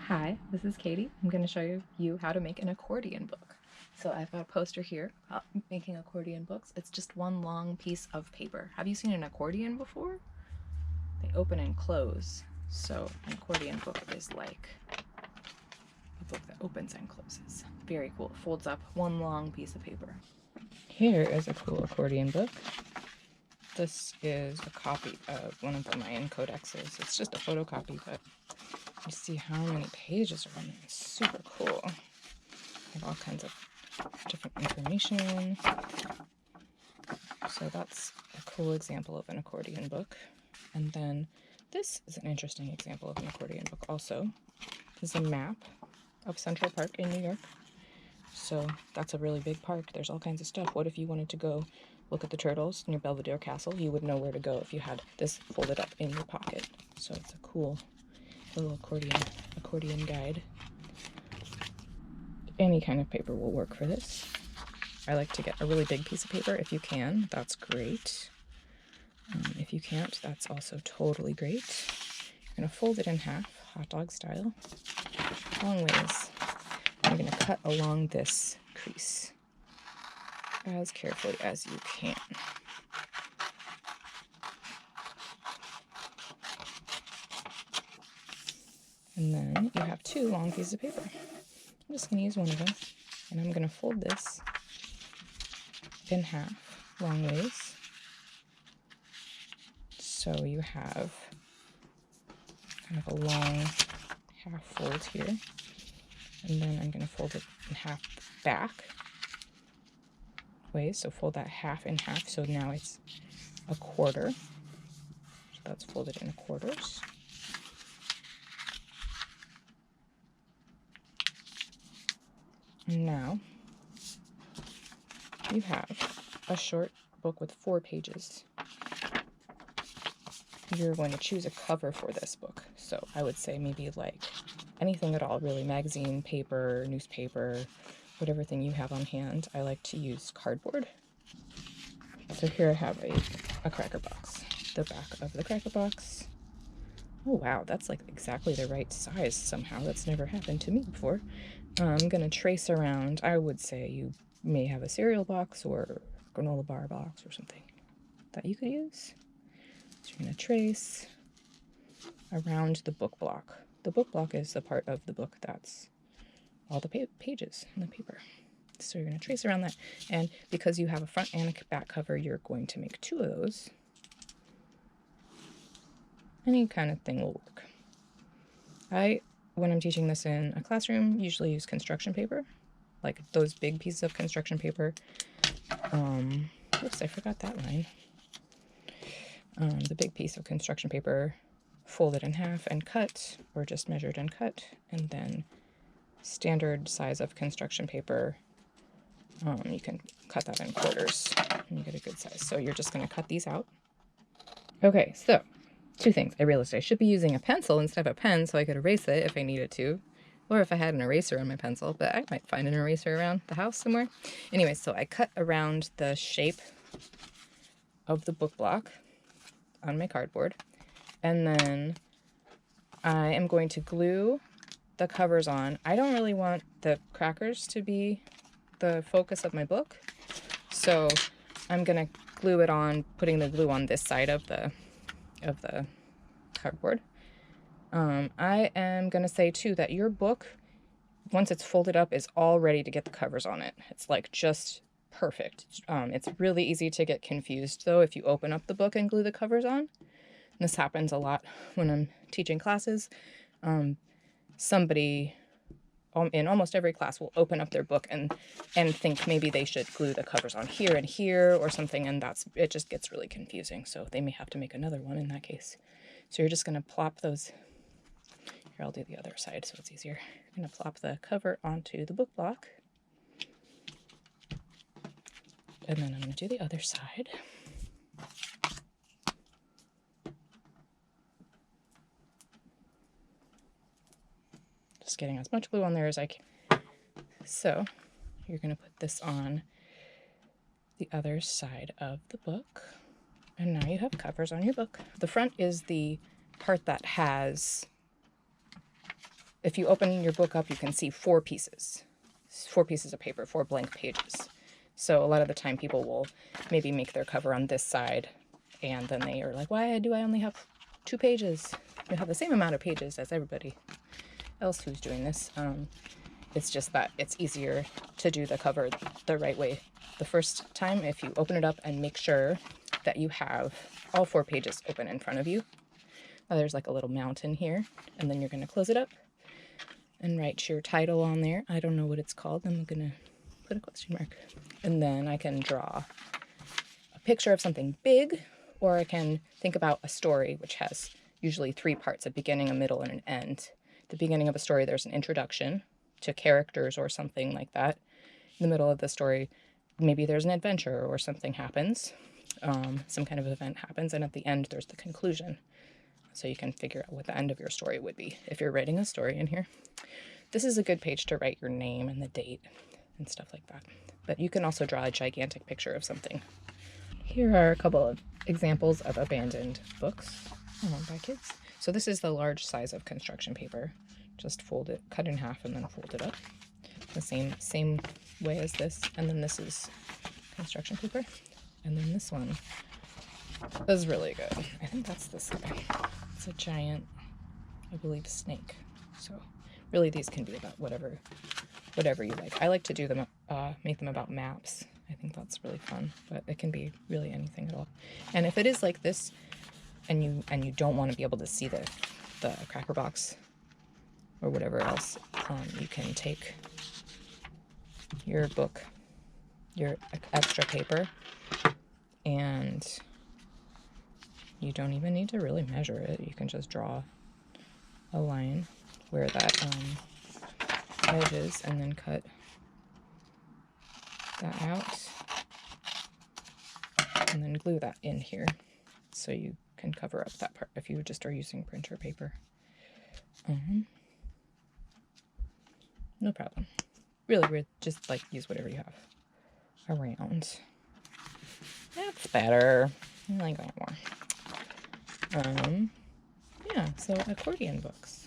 Hi, this is Katie. I'm going to show you how to make an accordion book. So I've got a poster here about making accordion books. It's just one long piece of paper. Have you seen an accordion before? They open and close. So an accordion book is like a book that opens and closes. Very cool. It folds up one long piece of paper. Here is a cool accordion book. This is a copy of one of the Mayan codexes. It's just a photocopy, but you see how many pages are in it. It's super cool. They have all kinds of different information. So that's a cool example of an accordion book. And then this is an interesting example of an accordion book also. This is a map of Central Park in New York. So that's a really big park. There's all kinds of stuff. What if you wanted to go look at the turtles near Belvedere Castle? You would know where to go if you had this folded up in your pocket. So it's a cool little accordion guide. Any kind of paper will work for this. I like to get a really big piece of paper. If you can, that's great. If you can't, that's also totally great. You're going to fold it in half, hot dog style, long ways. You're going to cut along this crease as carefully as you can. And then you have two long pieces of paper. I'm just going to use one of them, and I'm going to fold this in half, long ways. So you have kind of a long half fold here, and then I'm going to fold it in half back ways. So fold that half in half. So now it's a quarter. So that's folded in quarters. And now you have a short book with 4 pages. You're going to choose a cover for this book. So I would say maybe like anything at all, really, magazine, paper, newspaper, whatever thing you have on hand. I like to use cardboard. So here I have a cracker box. The back of the cracker box. Oh wow, that's like exactly the right size somehow. That's never happened to me before. I'm going to trace around. I would say you may have a cereal box or granola bar box or something that you could use. So you're going to trace around the book block. The book block is the part of the book that's all the pages on the paper. So you're going to trace around that. And because you have a front and a back cover, you're going to make 2 of those. Any kind of thing will work. When I'm teaching this in a classroom, usually use construction paper, like those big pieces of construction paper. Oops, I forgot that line. The big piece of construction paper, folded in half and cut, or just measured and cut, and then standard size of construction paper. You can cut that in quarters and you get a good size. So you're just going to cut these out. Okay, so 2 things. I realized I should be using a pencil instead of a pen so I could erase it if I needed to, or if I had an eraser on my pencil, but I might find an eraser around the house somewhere. Anyway, so I cut around the shape of the book block on my cardboard, and then I am going to glue the covers on. I don't really want the crackers to be the focus of my book, so I'm going to glue it on, putting the glue on this side of the cardboard. I am going to say too that your book, once it's folded up, is all ready to get the covers on it. It's like just perfect. It's really easy to get confused though if you open up the book and glue the covers on. This happens a lot when I'm teaching classes. Somebody in almost every class will open up their book and think maybe they should glue the covers on here and here or something, and it just gets really confusing. So they may have to make another one in that case. So you're just going to plop those. Here, I'll do the other side so it's easier. I'm going to plop the cover onto the book block. And then I'm going to do the other side. Just getting as much glue on there as I can. So you're going to put this on the other side of the book. And now you have covers on your book. The front is the part that has if you open your book up, you can see 4 pieces of paper, 4 blank pages. So a lot of the time people will maybe make their cover on this side, and then they are like, why do I only have 2 pages? I have the same amount of pages as everybody else who's doing this. It's just that it's easier to do the cover the right way the first time if you open it up and make sure that you have all 4 pages open in front of you. Now there's like a little mountain here, and then you're going to close it up and write your title on there. I don't know what it's called. I'm going to put a question mark. And then I can draw a picture of something big, or I can think about a story which has usually 3 parts, a beginning, a middle, and an end. At the beginning of a story, there's an introduction to characters or something like that. In the middle of the story, maybe there's an adventure or something happens. Some kind of event happens, and at the end, there's the conclusion. So you can figure out what the end of your story would be if you're writing a story in here. This is a good page to write your name and the date and stuff like that. But you can also draw a gigantic picture of something. Here are a couple of examples of abandoned books by kids. So this is the large size of construction paper. Just fold it, cut in half, and then fold it up. The same way as this. And then this is construction paper. And then this one is really good. I think that's this guy. It's a giant, I believe, snake. So really these can be about whatever you like. I like to do them, make them about maps. I think that's really fun, but it can be really anything at all. And if it is like this, and you don't want to be able to see the cracker box or whatever else, you can take your book, your extra paper, and you don't even need to really measure it. You can just draw a line where that edge is, and then cut that out, and then glue that in here so you can cover up that part if you just are using printer paper. No problem. Really weird. Just like use whatever you have around. That's better. I like that more. Yeah, so accordion books.